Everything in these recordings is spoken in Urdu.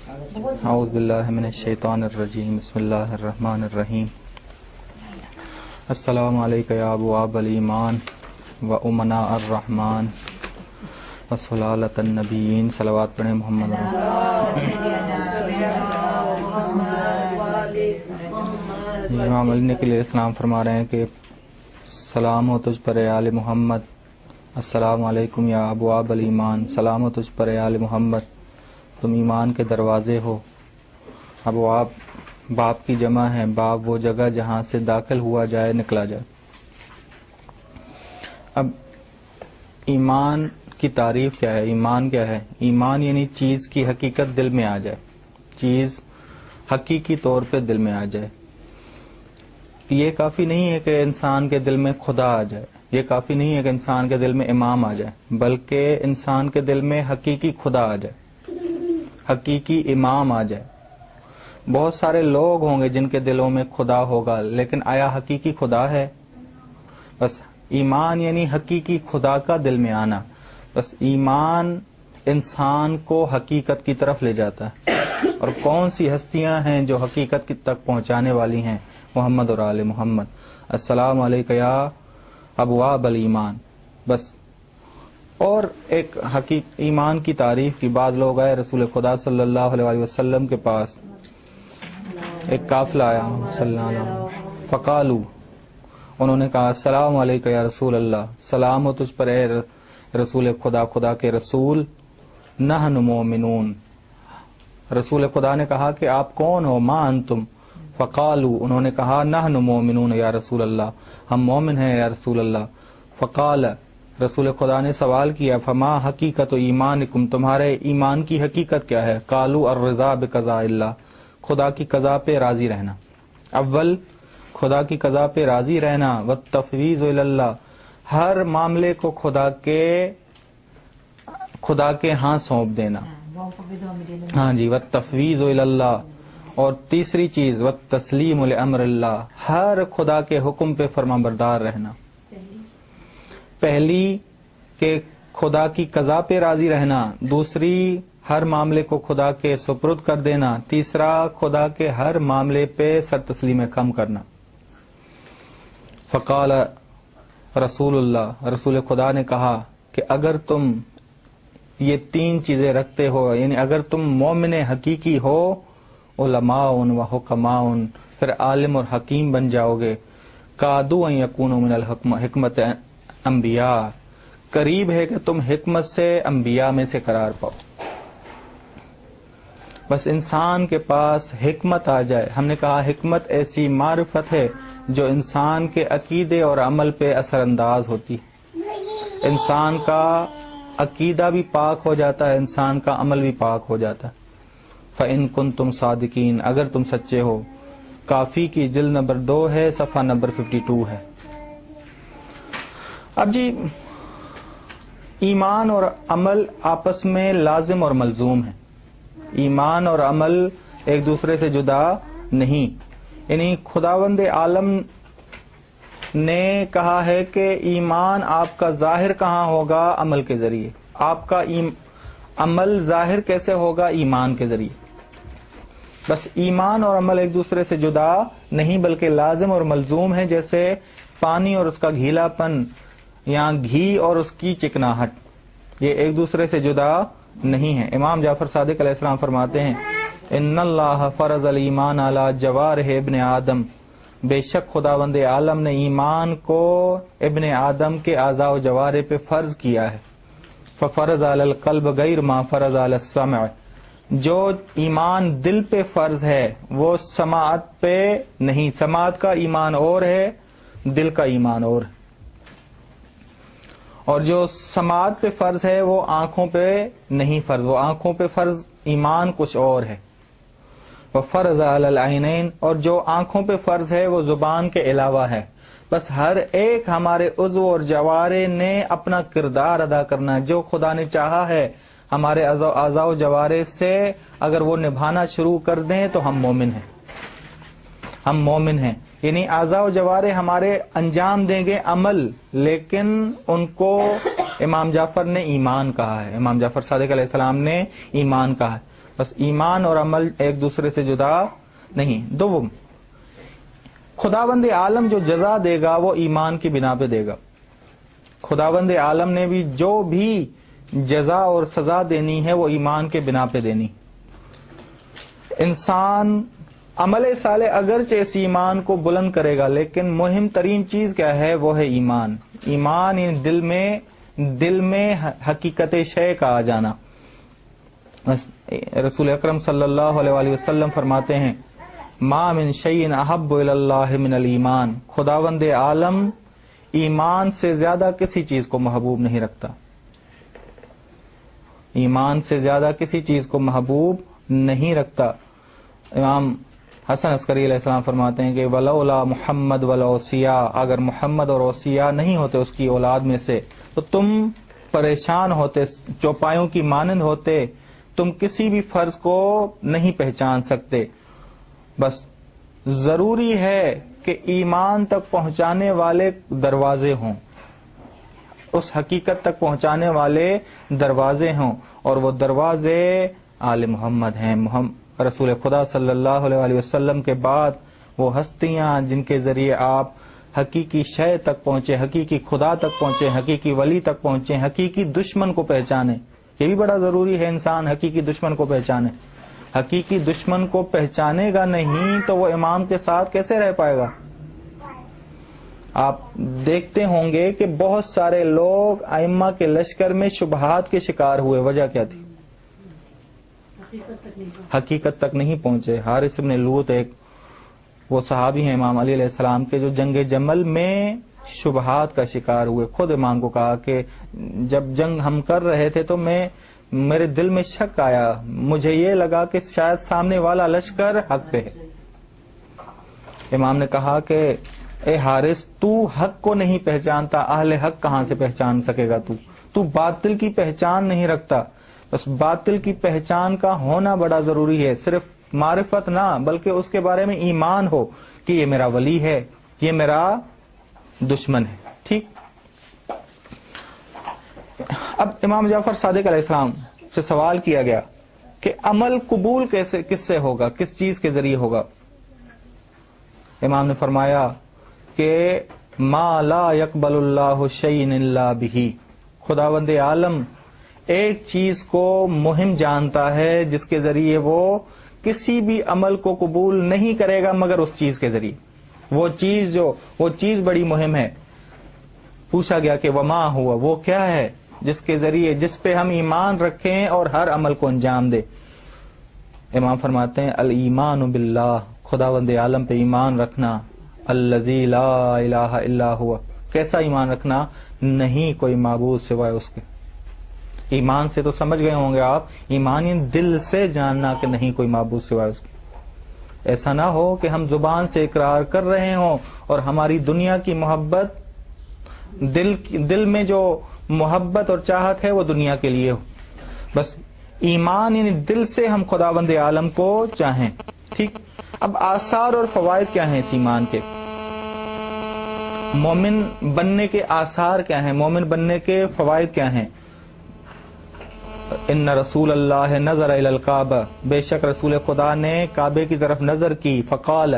اعوذ باللہ من الشیطان الرجیم بسم اللہ الرحمن الرحیم السلام علیکم یا ابواب الایمان و امناء الرحمن و صلالۃ النبیین. صلوات پڑھیں محمد. امام علی نے علیہ السلام فرما رہے ہیں کہ سلام ہو تجھ پر اے آل محمد. السلام علیکم یا ابواب الایمان. سلام ہو تجھ پر اے آل محمد، تم ایمان کے دروازے ہو. ابواب باب کی جمع ہے. باب وہ جگہ جہاں سے داخل ہوا جائے، نکلا جائے. اب ایمان کی تعریف کیا ہے؟ ایمان کیا ہے؟ ایمان یعنی چیز کی حقیقت دل میں آ جائے، چیز حقیقی طور پہ دل میں آ جائے. یہ کافی نہیں ہے کہ انسان کے دل میں خدا آ جائے، یہ کافی نہیں ہے کہ انسان کے دل میں امام آ جائے، بلکہ انسان کے دل میں حقیقی خدا آ جائے، حقیقی امام آ جائے. بہت سارے لوگ ہوں گے جن کے دلوں میں خدا ہوگا، لیکن آیا حقیقی خدا ہے؟ بس ایمان یعنی حقیقی خدا کا دل میں آنا. بس ایمان انسان کو حقیقت کی طرف لے جاتا ہے. اور کون سی ہستیاں ہیں جو حقیقت تک پہنچانے والی ہیں؟ محمد اور آل محمد. السلام علیکم یا ابواب الایمان. بس. اور ایک ایمان کی تعریف کی. بعض لوگ آئے رسول خدا صلی اللہ علیہ وسلم کے پاس، ایک قافلہ آیا صلی اللہ علیہ وسلم، فقالو، انہوں نے کہا السلام علیکم یا رسول اللہ، سلام ہو تجھ پر اے رسول خدا، خدا کے رسول. نحن مومنون. رسول خدا نے کہا کہ آپ کون ہو؟ ما انتم؟ فقالو، انہوں نے کہا نحن مومنون یا رسول اللہ، ہم مومن ہیں یا رسول اللہ. فقال، رسول خدا نے سوال کیا فما حقیقت ایمانکم، تمہارے ایمان کی حقیقت کیا ہے؟ قالوا الرضا بقضاء اللہ، خدا کی قضا پہ راضی رہنا. اول خدا کی قضا پہ راضی رہنا. والتفویض الی اللہ، ہر معاملے کو خدا کے ہاں سونپ دینا. ہاں جی، والتفویض الی اللہ. اور تیسری چیز والتسلیم لامر اللہ، ہر خدا کے حکم پہ فرما بردار رہنا. پہلی کہ خدا کی قضا پہ راضی رہنا، دوسری ہر معاملے کو خدا کے سپرد کر دینا، تیسرا خدا کے ہر معاملے پہ سر تسلیم خم کرنا. فقال رسول اللہ، رسول خدا نے کہا کہ اگر تم یہ تین چیزیں رکھتے ہو، یعنی اگر تم مومن حقیقی ہو، علماء و حکماء، پھر عالم اور حکیم بن جاؤ گے. قادوا ان یکونوا من الحکمت انبیاء، قریب ہے کہ تم حکمت سے انبیاء میں سے قرار پاؤ. بس انسان کے پاس حکمت آ جائے. ہم نے کہا حکمت ایسی معرفت ہے جو انسان کے عقیدے اور عمل پہ اثر انداز ہوتی. انسان کا عقیدہ بھی پاک ہو جاتا ہے، انسان کا عمل بھی پاک ہو جاتا ہے. فَإِن كُنتُمْ صَادِقِينَ، اگر تم سچے ہو. کافی کی جلد نمبر 2 ہے، صفحہ نمبر 52 ہے. اب جی، ایمان اور عمل آپس میں لازم اور ملزوم ہیں. ایمان اور عمل ایک دوسرے سے جدا نہیں. یعنی خداوند عالم نے کہا ہے کہ ایمان آپ کا ظاہر کہاں ہوگا؟ عمل کے ذریعے. آپ کا عمل ظاہر کیسے ہوگا؟ ایمان کے ذریعے. بس ایمان اور عمل ایک دوسرے سے جدا نہیں بلکہ لازم اور ملزوم ہے، جیسے پانی اور اس کا گھیلا پن یا گھی اور اس کی چکناہٹ، یہ ایک دوسرے سے جدا نہیں ہے. امام جعفر صادق علیہ السلام فرماتے ہیں ان اللہ فرض الایمان علی جوارح ابن آدم، بے شک خداوند عالم نے ایمان کو ابن آدم کے اعضاء و جوارح پہ فرض کیا ہے. ففرض علی القلب غیر ما فرض علی السمع، جو ایمان دل پہ فرض ہے وہ سماعت پہ نہیں. سماعت کا ایمان اور ہے، دل کا ایمان اور ہے. اور جو سماعت پہ فرض ہے وہ آنکھوں پہ نہیں فرض، وہ آنکھوں پہ فرض ایمان کچھ اور ہے. وفرض علی العینین، اور جو آنکھوں پہ فرض ہے وہ زبان کے علاوہ ہے. بس ہر ایک ہمارے عضو اور جوارے نے اپنا کردار ادا کرنا ہے. جو خدا نے چاہا ہے ہمارے اعضاء و جوارے سے اگر وہ نبھانا شروع کر دیں تو ہم مومن ہیں. ہم مومن ہیں. یعنی اعضاء و جوارے ہمارے انجام دیں گے عمل، لیکن ان کو امام جعفر نے ایمان کہا ہے. امام جعفر صادق علیہ السلام نے ایمان کہا ہے. بس ایمان اور عمل ایک دوسرے سے جدا نہیں. دوم، خداوند عالم جو جزا دے گا وہ ایمان کی بنا پہ دے گا. خداوند عالم نے بھی جو بھی جزا اور سزا دینی ہے وہ ایمان کے بنا پہ دینی. انسان عمل صالح اگرچہ اس ایمان کو بلند کرے گا، لیکن مہم ترین چیز کیا ہے؟ وہ ہے ایمان. ایمان یعنی دل میں حقیقت شے کا آ جانا. رسول اکرم صلی اللہ علیہ وآلہ وسلم فرماتے ہیں ما من شیء احب الی اللہ من الایمان. خداوند عالم ایمان سے زیادہ کسی چیز کو محبوب نہیں رکھتا. ایمان سے زیادہ کسی چیز کو محبوب نہیں رکھتا. امام حسن عسکری علیہ السلام فرماتے ہیں کہ ولولا محمد والاوصیاء، اگر محمد اور اوصیاء نہیں ہوتے اس کی اولاد میں سے تو تم پریشان ہوتے، چوپایوں کی مانند ہوتے، تم کسی بھی فرض کو نہیں پہچان سکتے. بس ضروری ہے کہ ایمان تک پہنچانے والے دروازے ہوں، اس حقیقت تک پہنچانے والے دروازے ہوں، اور وہ دروازے آل محمد ہیں. رسول خدا صلی اللہ علیہ وآلہ وسلم کے بعد وہ ہستیاں جن کے ذریعے آپ حقیقی شے تک پہنچے، حقیقی خدا تک پہنچے، حقیقی ولی تک پہنچے، حقیقی دشمن کو پہچانے. یہ بھی بڑا ضروری ہے انسان حقیقی دشمن کو پہچانے. حقیقی دشمن کو پہچانے گا نہیں تو وہ امام کے ساتھ کیسے رہ پائے گا؟ آپ دیکھتے ہوں گے کہ بہت سارے لوگ ائمہ کے لشکر میں شبہات کے شکار ہوئے. وجہ کیا تھی؟ حقیقت تک نہیں پہنچے. حارث بن لوط ایک وہ صحابی ہیں امام علی علیہ السلام کے جو جنگ جمل میں شبہات کا شکار ہوئے. خود امام کو کہا کہ جب جنگ ہم کر رہے تھے تو میرے دل میں شک آیا، مجھے یہ لگا کہ شاید سامنے والا لشکر حق پہ ہے. امام نے کہا کہ اے حارث، تو حق کو نہیں پہچانتا، اہل حق کہاں سے پہچان سکے گا؟ تو باطل کی پہچان نہیں رکھتا. بس باطل کی پہچان کا ہونا بڑا ضروری ہے. صرف معرفت نہ بلکہ اس کے بارے میں ایمان ہو کہ یہ میرا ولی ہے، یہ میرا دشمن ہے. ٹھیک. اب امام جعفر صادق علیہ السلام سے سوال کیا گیا کہ عمل قبول کس سے ہوگا، کس چیز کے ذریعے ہوگا؟ امام نے فرمایا کہ ما لا يقبل اللہ شیئا الا بہ. خداوند عالم ایک چیز کو مہم جانتا ہے جس کے ذریعے وہ کسی بھی عمل کو قبول نہیں کرے گا مگر اس چیز کے ذریعے. وہ چیز بڑی مہم ہے. پوچھا گیا کہ وما ہوا، وہ کیا ہے جس کے ذریعے، جس پہ ہم ایمان رکھیں اور ہر عمل کو انجام دے؟ امام فرماتے ہیں الایمان باللہ، خداوند عالم پہ ایمان رکھنا. الذی لا الہ الا ہوا، کیسا ایمان رکھنا؟ نہیں کوئی معبود سوائے اس کے. ایمان سے تو سمجھ گئے ہوں گے آپ، ایمان یعنی دل سے جاننا کہ نہیں کوئی معبود سوائے اس کے. ایسا نہ ہو کہ ہم زبان سے اقرار کر رہے ہوں اور ہماری دنیا کی محبت، دل میں جو محبت اور چاہت ہے وہ دنیا کے لیے ہو. بس ایمان یعنی دل سے ہم خداوند عالم کو چاہیں. ٹھیک. اب آثار اور فوائد کیا ہیں اس ایمان کے؟ مومن بننے کے آثار کیا ہیں؟ مومن بننے کے فوائد کیا ہیں؟ ان رسول اللہ نظر الی الکعبہ، بے شک رسول خدا نے کعبے کی طرف نظر کی. فقال،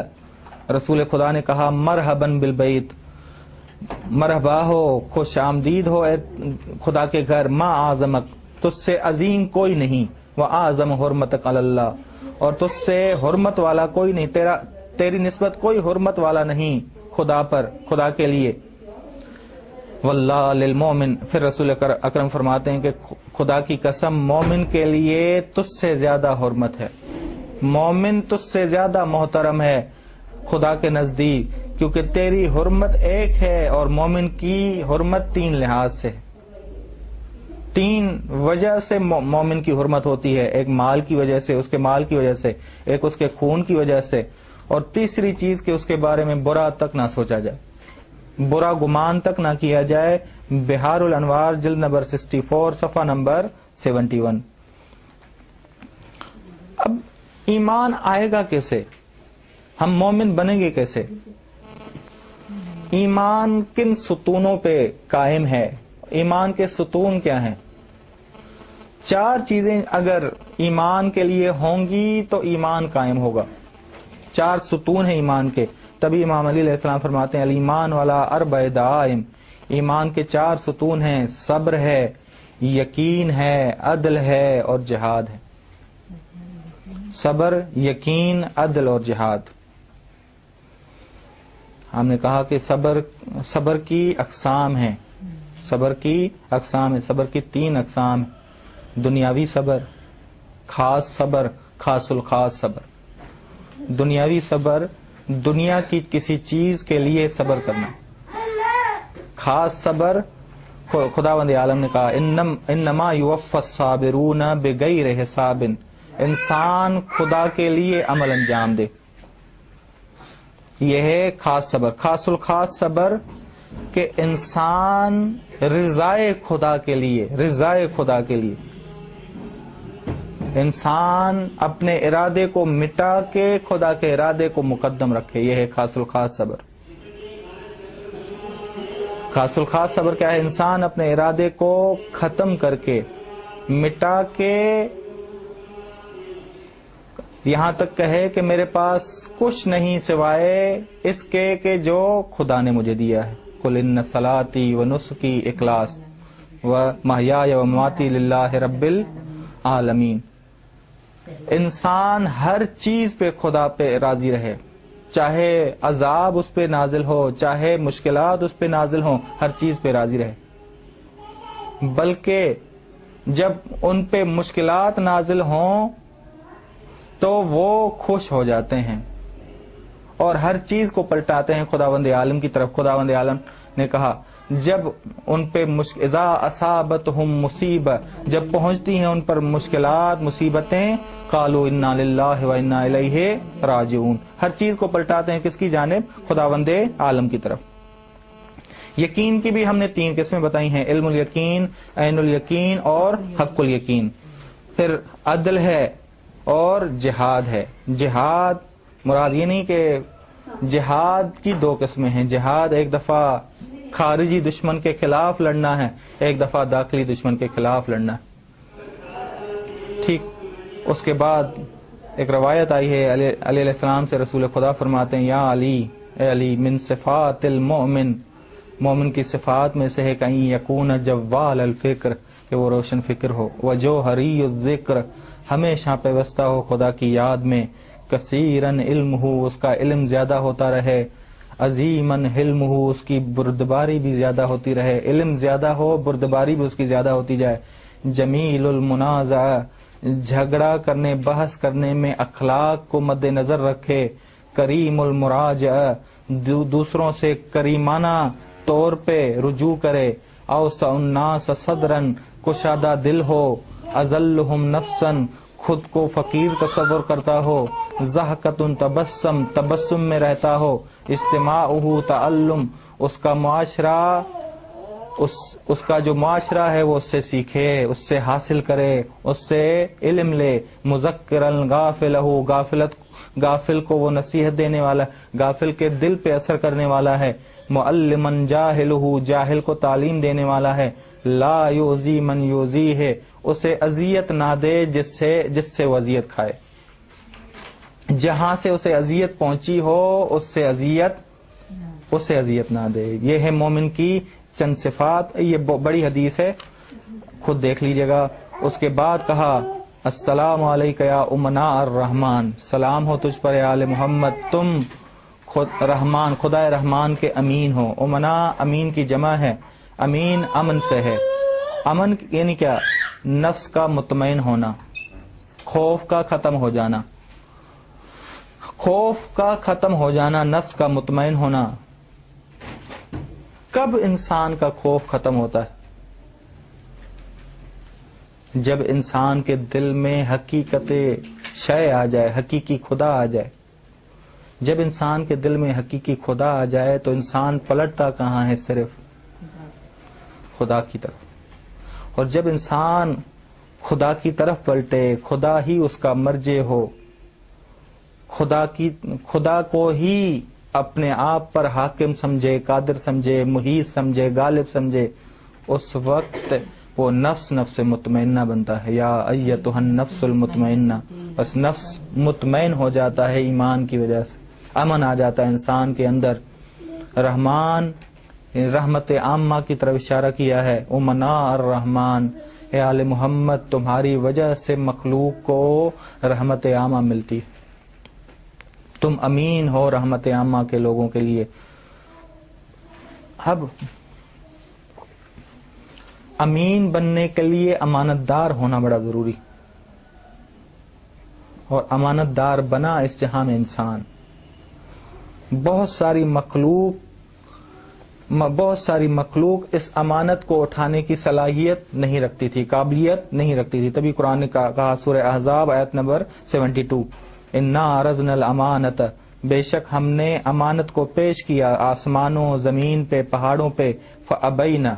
رسول خدا نے کہا مرحبا بالبیت، مرحبا ہو، خوش آمدید ہو اے خدا کے گھر. ما اعظمک، تجھ سے عظیم کوئی نہیں. واعظم حرمتک علی اللہ، اور تجھ سے حرمت والا کوئی نہیں، تیری نسبت کوئی حرمت والا نہیں خدا پر، خدا کے لیے. واللہ للمومن، پھر رسول اکرم فرماتے ہیں کہ خدا کی قسم مومن کے لیے تجھ سے زیادہ حرمت ہے، مومن تجھ سے زیادہ محترم ہے خدا کے نزدیک، کیونکہ تیری حرمت ایک ہے اور مومن کی حرمت 3 لحاظ سے، 3 وجہ سے مومن کی حرمت ہوتی ہے. ایک مال کی وجہ سے، اس کے مال کی وجہ سے، ایک اس کے خون کی وجہ سے، اور تیسری چیز کہ اس کے بارے میں برا تک نہ سوچا جائے، برا گمان تک نہ کیا جائے. بہار الانوار جلد نمبر 64 صفحہ نمبر 71. اب ایمان آئے گا کیسے؟ ہم مومن بنیں گے کیسے؟ ایمان کن ستونوں پہ قائم ہے؟ ایمان کے ستون کیا ہیں؟ 4 چیزیں اگر ایمان کے لیے ہوں گی تو ایمان قائم ہوگا. 4 ستون ہیں ایمان کے. تبھی امام علی علیہ السلام فرماتے ہیں الایمان والا اربع دعائم، ایمان کے 4 ستون ہیں، صبر ہے، یقین ہے، عدل ہے اور جہاد ہے. صبر، یقین، عدل اور جہاد. ہم نے کہا کہ صبر کی اقسام ہیں. صبر کی 3 اقسام ہیں. دنیاوی صبر، خاص صبر، خاص الخاص صبر. دنیاوی صبر، دنیا کی کسی چیز کے لیے صبر کرنا. خاص صبر، خداوند عالم نے کہا انما یوفی الصابرون بغیر حساب، انسان خدا کے لیے عمل انجام دے. یہ ہے خاص صبر. خاص الخاص صبر کہ انسان رضائے خدا کے لیے انسان اپنے ارادے کو مٹا کے خدا کے ارادے کو مقدم رکھے. یہ ہے خاص الخاص صبر. خاص الخاص صبر کیا ہے؟ انسان اپنے ارادے کو ختم کر کے، مٹا کے، یہاں تک کہے کہ میرے پاس کچھ نہیں سوائے اس کے کہ جو خدا نے مجھے دیا ہے. قل ان صلاتی و نسکی اخلاص و محیای و مماتی للہ رب العالمین. انسان ہر چیز پہ خدا پہ راضی رہے، چاہے عذاب اس پہ نازل ہو، چاہے مشکلات اس پہ نازل ہوں، ہر چیز پہ راضی رہے. بلکہ جب ان پہ مشکلات نازل ہوں تو وہ خوش ہو جاتے ہیں اور ہر چیز کو پلٹاتے ہیں خداوند عالم کی طرف. خداوند عالم نے کہا جب ان پہ اذا اصابتہم مصیبہ، جب پہنچتی ہیں ان پر مشکلات، مصیبتیں، قالوا انا للہ و انا الیہ راجعون. ہر چیز کو پلٹاتے ہیں کس کی جانب؟ خداوند عالم کی طرف. یقین کی بھی ہم نے 3 قسمیں بتائی ہیں، علم الیقین، عین الیقین اور حق الیقین. پھر عدل ہے اور جہاد ہے. جہاد مراد یہ نہیں کہ جہاد کی 2 قسمیں ہیں. جہاد ایک دفعہ خارجی دشمن کے خلاف لڑنا ہے، ایک دفعہ داخلی دشمن کے خلاف لڑنا ہے. ٹھیک. اس کے بعد ایک روایت آئی ہے علی علیہ السلام سے، رسول خدا فرماتے ہیں یا علی، اے علی، من صفات المؤمن، مومن کی صفات میں سے ہے کہ یکون جوال الفکر، کہ وہ روشن فکر ہو، وجوہری الذکر، ہمیشہ پیوستہ ہو خدا کی یاد میں، کثیرن علم ہو، اس کا علم زیادہ ہوتا رہے، عظیمن حلم ہو، اس کی بردباری بھی زیادہ ہوتی رہے. علم زیادہ ہو، بردباری بھی اس کی زیادہ ہوتی جائے. جمیل المنازع، جھگڑا کرنے، بحث کرنے میں اخلاق کو مد نظر رکھے. کریم المراجع، دوسروں سے کریمانہ طور پہ رجوع کرے. اوسع الناس صدرن، کشادہ دل ہو. اذلہم نفسا، خود کو فقیر تصور کرتا ہو. ضحکۃ تبسم، تبسم میں رہتا ہو. اجتماعہ تعلم، اس کا معاشرہ، اس کا جو معاشرہ ہے وہ اس سے سیکھے، اس سے حاصل کرے، اس سے علم لے. مذکرا غافلہ، غافل کو وہ نصیحت دینے والا، غافل کے دل پہ اثر کرنے والا ہے. معلما جاہلہ، جاہل کو تعلیم دینے والا ہے. لا یؤذی من یؤذی ہے، اسے اذیت نہ دے جس سے وہ اذیت کھائے. جہاں سے اسے اذیت پہنچی ہو اسے اذیت نہ دے. یہ ہے مومن کی چند صفات. یہ بڑی حدیث ہے، خود دیکھ لیجئے گا. اس کے بعد کہا السلام علیکہ یا امناء الرحمن، سلام ہو تجھ پر اے آل محمد، تم رحمان، خدا رحمان کے امین ہو. امناء امین کی جمع ہے. امین امن سے ہے. امن یعنی کیا؟ نفس کا مطمئن ہونا، خوف کا ختم ہو جانا. خوف کا ختم ہو جانا، نفس کا مطمئن ہونا. کب انسان کا خوف ختم ہوتا ہے؟ جب انسان کے دل میں حقیقت شے آ جائے، حقیقی خدا آ جائے. جب انسان کے دل میں حقیقی خدا آ جائے تو انسان پلٹتا کہاں ہے؟ صرف خدا کی طرف. اور جب انسان خدا کی طرف پلٹے، خدا ہی اس کا مرجع ہو، خدا کو ہی اپنے آپ پر حاکم سمجھے، قادر سمجھے، محیط سمجھے، غالب سمجھے، اس وقت وہ نفس مطمئنہ بنتا ہے. یا ایتھا النفس المطمئنہ. بس نفس مطمئن ہو جاتا ہے ایمان کی وجہ سے, امن آ جاتا ہے انسان کے اندر. رحمان رحمت عامہ کی طرف اشارہ کیا ہے. امنا الرحمان, اے آل محمد تمہاری وجہ سے مخلوق کو رحمت عامہ ملتی ہے, تم امین ہو رحمت عامہ کے لوگوں کے لیے. اب امین بننے کے لیے امانت دار ہونا بڑا ضروری, اور امانت دار بنا اس جہاں میں انسان. بہت ساری مخلوق اس امانت کو اٹھانے کی صلاحیت نہیں رکھتی تھی, قابلیت نہیں رکھتی تھی. تبھی قرآن نے کہا سورہ احزاب آیت نمبر 72, انا عرضنا الامانت, بے شک ہم نے امانت کو پیش کیا آسمانوں, زمین پہ, پہاڑوں پہ. فابینا,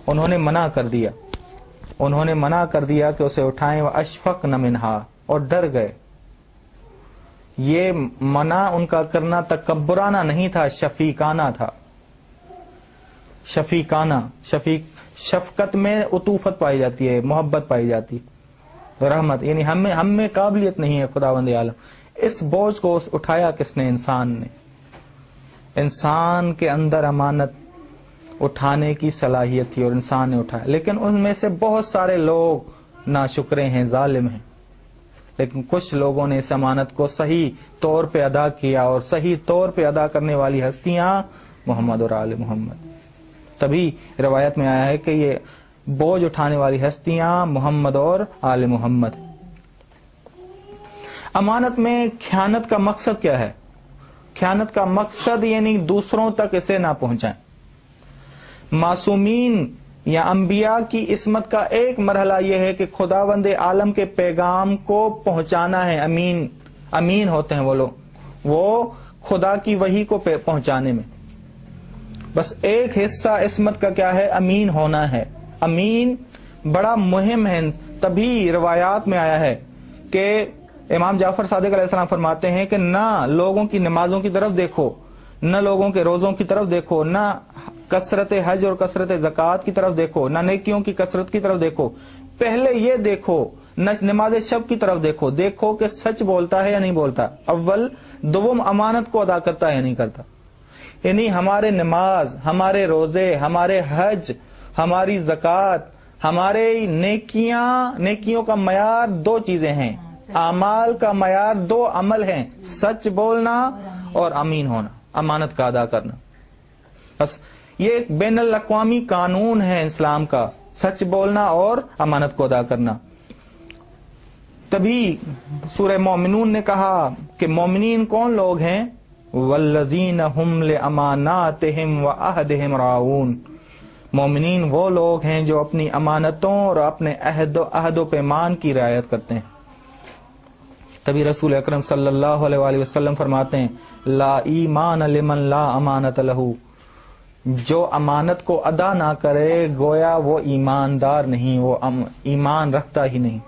انہوں نے منع کر دیا کہ اسے اٹھائیں. واشفقن منہا, اور ڈر گئے. یہ منع ان کا کرنا تکبرانہ نہیں تھا, شفیقانہ تھا. شفقت میں عطوفت پائی جاتی ہے, محبت پائی جاتی, رحمت. یعنی ہم میں قابلیت نہیں ہے خداوند عالم. اس بوجھ کو اٹھایا کس نے؟ انسان نے. انسان کے اندر امانت اٹھانے کی صلاحیت تھی اور انسان نے اٹھایا. لیکن ان میں سے بہت سارے لوگ ناشکرے ہیں, ظالم ہیں. لیکن کچھ لوگوں نے اس امانت کو صحیح طور پہ ادا کیا, اور صحیح طور پہ ادا کرنے والی ہستیاں محمد اور آل محمد. تبھی روایت میں آیا ہے کہ یہ بوجھ اٹھانے والی ہستیاں محمد اور آل محمد. امانت میں خیانت کا مقصد کیا ہے؟ خیانت کا مقصد یعنی دوسروں تک اسے نہ پہنچائیں. معصومین یا انبیاء کی عصمت کا ایک مرحلہ یہ ہے کہ خداوند عالم کے پیغام کو پہنچانا ہے. امین ہوتے ہیں وہ لوگ, وہ خدا کی وحی کو پہنچانے میں. بس ایک حصہ عصمت کا کیا ہے؟ امین ہونا ہے. امین بڑا مہم ہے. تبھی روایات میں آیا ہے کہ امام جعفر صادق علیہ السلام فرماتے ہیں کہ نہ لوگوں کی نمازوں کی طرف دیکھو, نہ لوگوں کے روزوں کی طرف دیکھو, نہ کثرت حج اور کثرت زکوٰۃ کی طرف دیکھو, نہ نیکیوں کی کثرت کی طرف دیکھو. پہلے یہ دیکھو, نماز شب کی طرف دیکھو کہ سچ بولتا ہے یا نہیں بولتا. اول دوم امانت کو ادا کرتا ہے یا نہیں کرتا. یعنی ہمارے نماز, ہمارے روزے, ہمارے حج, ہماری زکوٰۃ, ہمارے نیکیوں کا معیار دو چیزیں ہیں. اعمال کا معیار دو عمل ہیں, سچ بولنا اور امین ہونا, امانت کا ادا کرنا. بس یہ ایک بین الاقوامی قانون ہے اسلام کا, سچ بولنا اور امانت کو ادا کرنا. تبھی سورہ مومنون نے کہا کہ مومنین کون لوگ ہیں؟ والذین ہم لاماناتہم وعہدہم راعون. مومنین وہ لوگ ہیں جو اپنی امانتوں اور اپنے عہد و پیمان کی رعایت کرتے ہیں. تبھی رسول اکرم صلی اللہ علیہ وآلہ وسلم فرماتے ہیں لا ایمان لمن لا امانت لہو. جو امانت کو ادا نہ کرے گویا وہ ایماندار نہیں, وہ ایمان رکھتا ہی نہیں.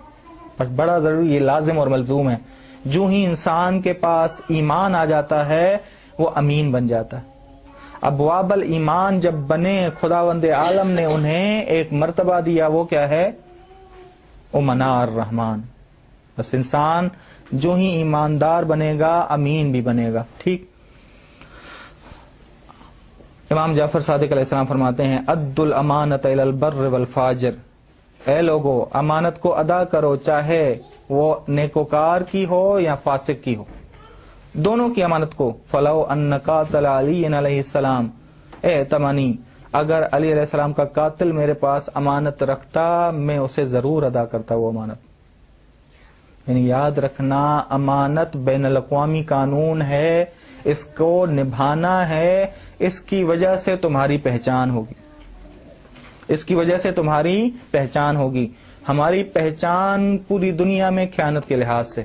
بڑا ضروری, یہ لازم اور ملزوم ہے. جو ہی انسان کے پاس ایمان آ جاتا ہے وہ امین بن جاتا ہے. ابواب الایمان جب بنے, خداوند عالم نے انہیں ایک مرتبہ دیا, وہ کیا ہے؟ امنا الرحمان. بس انسان جو ہی ایماندار بنے گا امین بھی بنے گا. ٹھیک. امام جعفر صادق علیہ السلام فرماتے ہیں اد الامانۃ الی البر والفاجر. اے لوگو, امانت کو ادا کرو, چاہے وہ نیکوکار کی ہو یا فاسق کی ہو, دونوں کی امانت کو. فلو ان قاتل علی علیہ السلام, اے تمانی, اگر علی علیہ السلام کا قاتل میرے پاس امانت رکھتا میں اسے ضرور ادا کرتا وہ امانت. یعنی یاد رکھنا, امانت بین الاقوامی قانون ہے, اس کو نبھانا ہے. اس کی وجہ سے تمہاری پہچان ہوگی, اس کی وجہ سے تمہاری پہچان ہوگی. ہماری پہچان پوری دنیا میں خیانت کے لحاظ سے,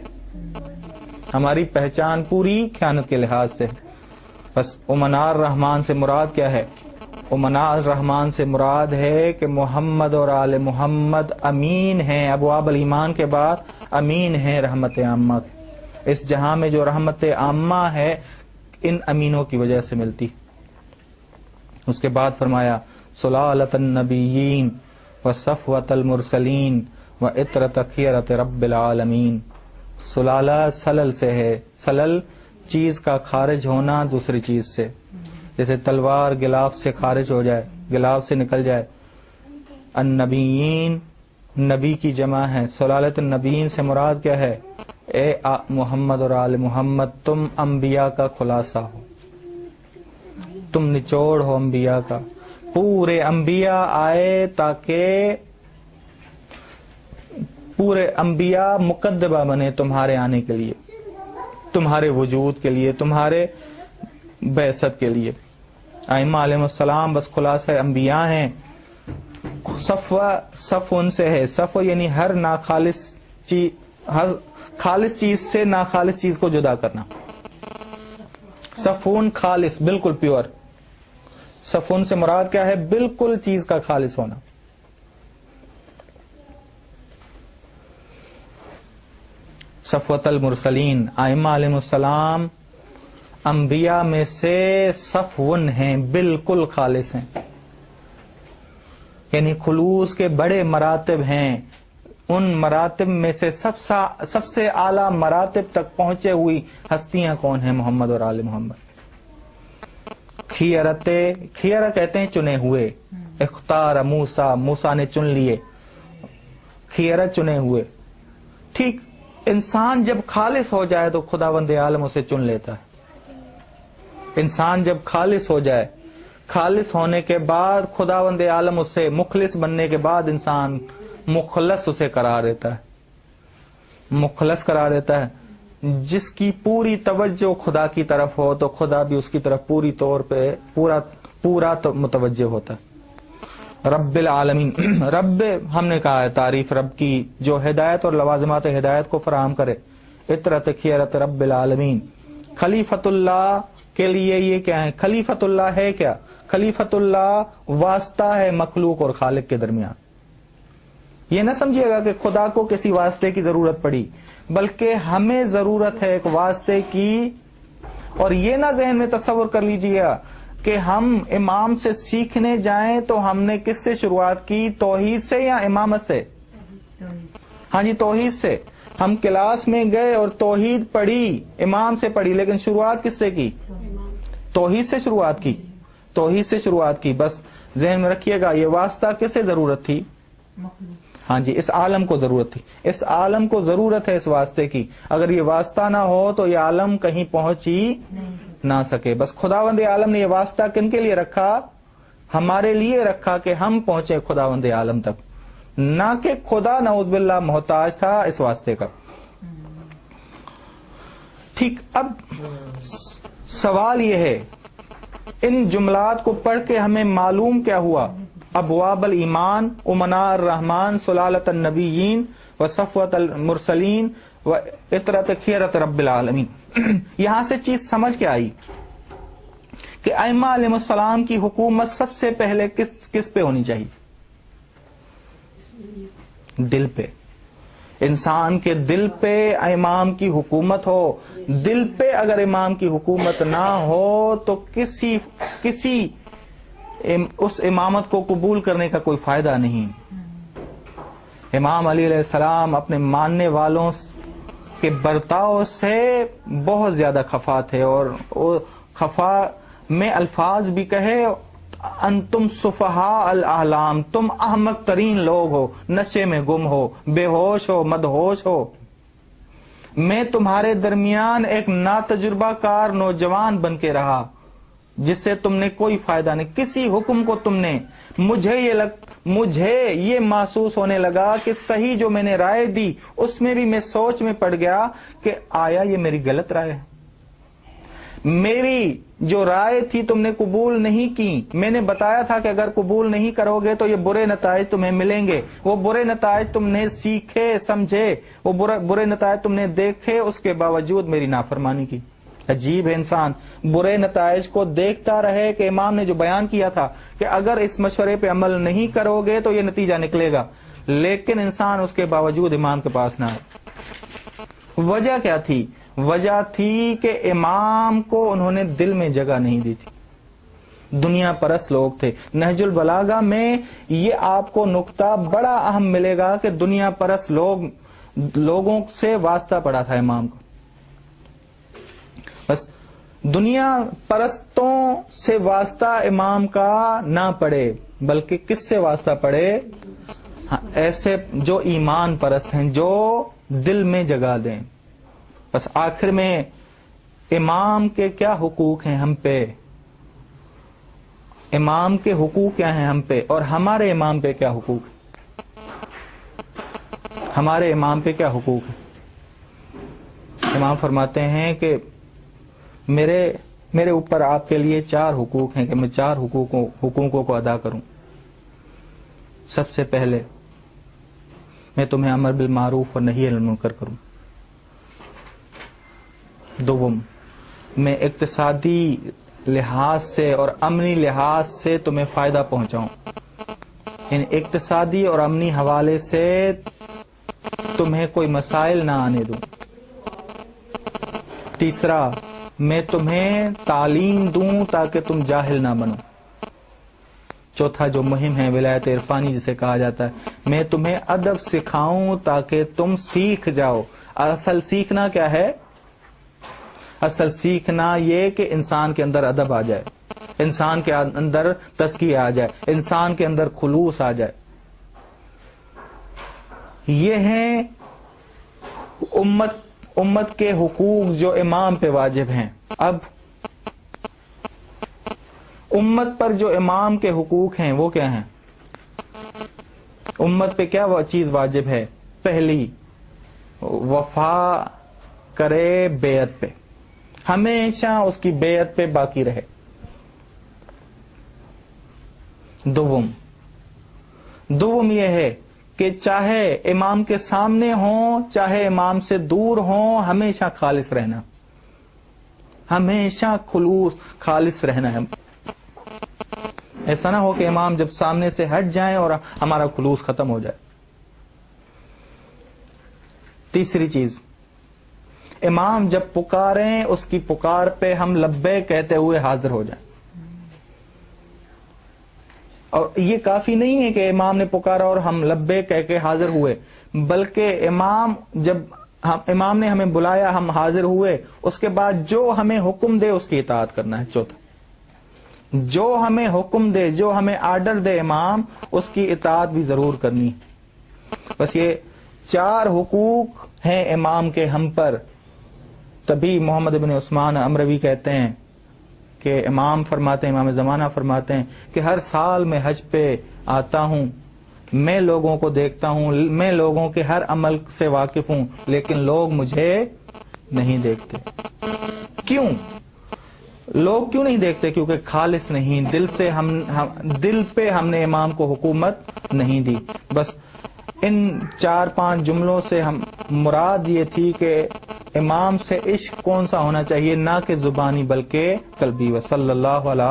ہماری پہچان پوری خیانت کے لحاظ سے. بس امنا الرحمان سے مراد کیا ہے؟ امنا الرحمان سے مراد ہے کہ محمد اور آل محمد امین ہیں. ابواب الایمان کے بعد امین ہیں رحمت عامہ. اس جہاں میں جو رحمت عامہ ہے ان امینوں کی وجہ سے ملتی. اس کے بعد فرمایا سلالۃ النبیین, وصفوۃ المرسلین وعطرۃ خیرۃ رب العالمین. سلالہ سلل سے ہے. سلل چیز کا خارج ہونا دوسری چیز سے، جیسے تلوار غلاف سے خارج ہو جائے، غلاف سے نکل جائے. النبیین نبی کی جمع ہے. سلالت النبیین سے مراد کیا ہے؟ اے محمد اور آل محمد، تم انبیاء کا خلاصہ ہو، تم نچوڑ ہو انبیاء کا. پورے انبیاء آئے تاکہ پورے انبیاء مقدمہ بنے تمہارے آنے کے لیے، تمہارے وجود کے لیے، تمہارے بعثت کے لیے. ائمہ علیہ السلام بس خلاصہ انبیاء ہیں. صف ان سے ہے. صف یعنی ہر ناخالص چیز، ہر خالص چیز سے ناخالص چیز کو جدا کرنا. صفون خالص، بالکل پیور. صفون سے مراد کیا ہے؟ بالکل چیز کا خالص ہونا. صفوۃ المرسلین، ائمہ علیہ السلام انبیاء میں سے صفون ہیں، بالکل خالص ہیں، یعنی خلوص کے بڑے مراتب ہیں. ان مراتب میں سے سب سے اعلیٰ مراتب تک پہنچے ہوئی ہستیاں کون ہیں؟ محمد اور آل محمد. خیرہ کہتے ہیں چنے ہوئے. اختار موسیٰ، موسیٰ نے چن لیے. خیرہ چنے ہوئے. ٹھیک، انسان جب خالص ہو جائے تو خداوند عالم اسے چن لیتا ہے. انسان جب خالص ہو جائے، خالص ہونے کے بعد خداوند عالم اسے مخلص بننے کے بعد انسان مخلص اسے قرار دیتا ہے. مخلص قرار دیتا ہے. جس کی پوری توجہ خدا کی طرف ہو تو خدا بھی اس کی طرف پوری طور پہ پورا متوجہ ہوتا ہے. رب العالمین، رب ہم نے کہا ہے تعریف رب کی جو ہدایت اور لوازمات ہدایت کو فراہم کرے. عطرت خیرت رب العالمین. خلیفۃ اللہ کے لیے یہ کیا ہے؟ خلیفۃ اللہ ہے کیا؟ خلیفۃ اللہ واسطہ ہے مخلوق اور خالق کے درمیان. یہ نہ سمجھیے گا کہ خدا کو کسی واسطے کی ضرورت پڑی، بلکہ ہمیں ضرورت ہے ایک واسطے کی. اور یہ نہ ذہن میں تصور کر لیجیے گا کہ ہم امام سے سیکھنے جائیں تو ہم نے کس سے شروعات کی؟ توحید سے یا امامت سے؟ ہاں جی، توحید سے. ہم کلاس میں گئے اور توحید پڑھی، امام سے پڑھی، لیکن شروعات کس سے کی؟ توحید سے شروعات کی. توحید سے شروعات کی. بس ذہن میں رکھیے گا، یہ واسطہ کسے ضرورت تھی؟ ہاں جی، اس عالم کو ضرورت تھی. اس عالم کو ضرورت ہے اس واسطے کی. اگر یہ واسطہ نہ ہو تو یہ عالم کہیں پہنچ ہی نہ سکے. بس خداوند عالم نے یہ واسطہ کن کے لیے رکھا؟ ہمارے لیے رکھا کہ ہم پہنچے خداوند عالم تک، نہ کہ خدا نعوذ باللہ محتاج تھا اس واسطے کا. ٹھیک، اب سوال یہ ہے، ان جملات کو پڑھ کے ہمیں معلوم کیا ہوا؟ ابواب الایمان، امناء الرحمان، سلالت النبیین وصفوۃ المرسلین وعطرۃ خیرۃ رب العالمین. یہاں سے چیز سمجھ کے آئی کہ ائمہ علیہ السلام کی حکومت سب سے پہلے کس پہ ہونی چاہیے؟ دل پہ. انسان کے دل پہ امام کی حکومت ہو. دل پہ اگر امام کی حکومت نہ ہو تو کسی اس امامت کو قبول کرنے کا کوئی فائدہ نہیں. امام علی علیہ السلام اپنے ماننے والوں کے برتاؤ سے بہت زیادہ خفا تھے، اور خفا میں الفاظ بھی کہے، انتم سفہاء الاحلام، تم احمق ترین لوگ ہو، نشے میں گم ہو، بے ہوش ہو، مدہوش ہو. میں تمہارے درمیان ایک ناتجربہ کار نوجوان بن کے رہا جس سے تم نے کوئی فائدہ نہیں. کسی حکم کو تم نے، مجھے یہ محسوس ہونے لگا کہ صحیح جو میں نے رائے دی اس میں بھی میں سوچ میں پڑ گیا کہ آیا یہ میری غلط رائے ہے. میری جو رائے تھی تم نے قبول نہیں کی. میں نے بتایا تھا کہ اگر قبول نہیں کرو گے تو یہ برے نتائج تمہیں ملیں گے. وہ برے نتائج تم نے سیکھے، سمجھے، وہ برے نتائج تم نے دیکھے، اس کے باوجود میری نافرمانی کی. عجیب ہے انسان برے نتائج کو دیکھتا رہے کہ امام نے جو بیان کیا تھا کہ اگر اس مشورے پہ عمل نہیں کرو گے تو یہ نتیجہ نکلے گا، لیکن انسان اس کے باوجود امام کے پاس نہ آئے. وجہ کیا تھی؟ وجہ تھی کہ امام کو انہوں نے دل میں جگہ نہیں دی تھی. دنیا پرست لوگ تھے. نہج البلاغہ میں یہ آپ کو نقطہ بڑا اہم ملے گا کہ دنیا پرست لوگوں سے واسطہ پڑا تھا امام کو. بس دنیا پرستوں سے واسطہ امام کا نہ پڑے, بلکہ کس سے واسطہ پڑے؟ ایسے جو ایمان پرست ہیں, جو دل میں جگہ دیں. بس آخر میں امام کے کیا حقوق ہیں ہم پہ, امام کے حقوق کیا ہیں ہم پہ, اور ہمارے امام پہ کیا حقوق ہیں, ہمارے امام پہ کیا حقوق ہیں. امام فرماتے ہیں کہ میرے اوپر آپ کے لیے 4 حقوق ہیں کہ میں 4 حقوقوں کو ادا کروں. سب سے پہلے میں تمہیں امر بالمعروف اور نہی عن المنکر کروں. دوم, میں اقتصادی لحاظ سے اور امنی لحاظ سے تمہیں فائدہ پہنچاؤں, یعنی اقتصادی اور امنی حوالے سے تمہیں کوئی مسائل نہ آنے دوں. تیسرا, میں تمہیں تعلیم دوں تاکہ تم جاہل نہ بنو. چوتھا جو مہم ہے ولایت عرفانی جسے کہا جاتا ہے, میں تمہیں ادب سکھاؤں تاکہ تم سیکھ جاؤ. اصل سیکھنا کیا ہے؟ اصل سیکھنا یہ کہ انسان کے اندر ادب آ جائے, انسان کے اندر تزکیہ آ جائے, انسان کے اندر خلوص آ جائے. یہ ہیں امت کے حقوق جو امام پہ واجب ہیں. اب امت پر جو امام کے حقوق ہیں وہ کیا ہیں؟ امت پہ کیا چیز واجب ہے؟ پہلی, وفا کرے بیعت پہ, ہمیشہ اس کی بیعت پہ باقی رہے. دوم یہ ہے کہ چاہے امام کے سامنے ہوں چاہے امام سے دور ہوں, ہمیشہ خالص رہنا, ہمیشہ خالص رہنا ہے. ایسا نہ ہو کہ امام جب سامنے سے ہٹ جائیں اور ہمارا خلوص ختم ہو جائے. تیسری چیز, امام جب پکاریں اس کی پکار پہ ہم لبیک کہتے ہوئے حاضر ہو جائیں. اور یہ کافی نہیں ہے کہ امام نے پکارا اور ہم لبیک کہہ کے حاضر ہوئے, بلکہ امام نے ہمیں بلایا, ہم حاضر ہوئے, اس کے بعد جو ہمیں حکم دے اس کی اطاعت کرنا ہے. چوتھا, جو ہمیں حکم دے, جو ہمیں آرڈر دے امام, اس کی اطاعت بھی ضرور کرنی. بس یہ 4 حقوق ہیں امام کے ہم پر. تبھی محمد بن عثمان امروی کہتے ہیں کہ امام فرماتے ہیں, امام زمانہ فرماتے ہیں کہ ہر سال میں حج پہ آتا ہوں, میں لوگوں کو دیکھتا ہوں, میں لوگوں کے ہر عمل سے واقف ہوں, لیکن لوگ مجھے نہیں دیکھتے. کیوں لوگ کیوں نہیں دیکھتے؟ کیونکہ خالص نہیں, دل پہ ہم نے امام کو حکومت نہیں دی. بس ان 4-5 جملوں سے مراد یہ تھی کہ امام سے عشق کون سا ہونا چاہیے, نہ کہ زبانی بلکہ قلبی. وصلی اللہ علی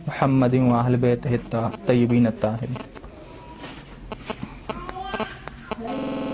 محمد و اہل بیتہ الطیبین الطاہرین.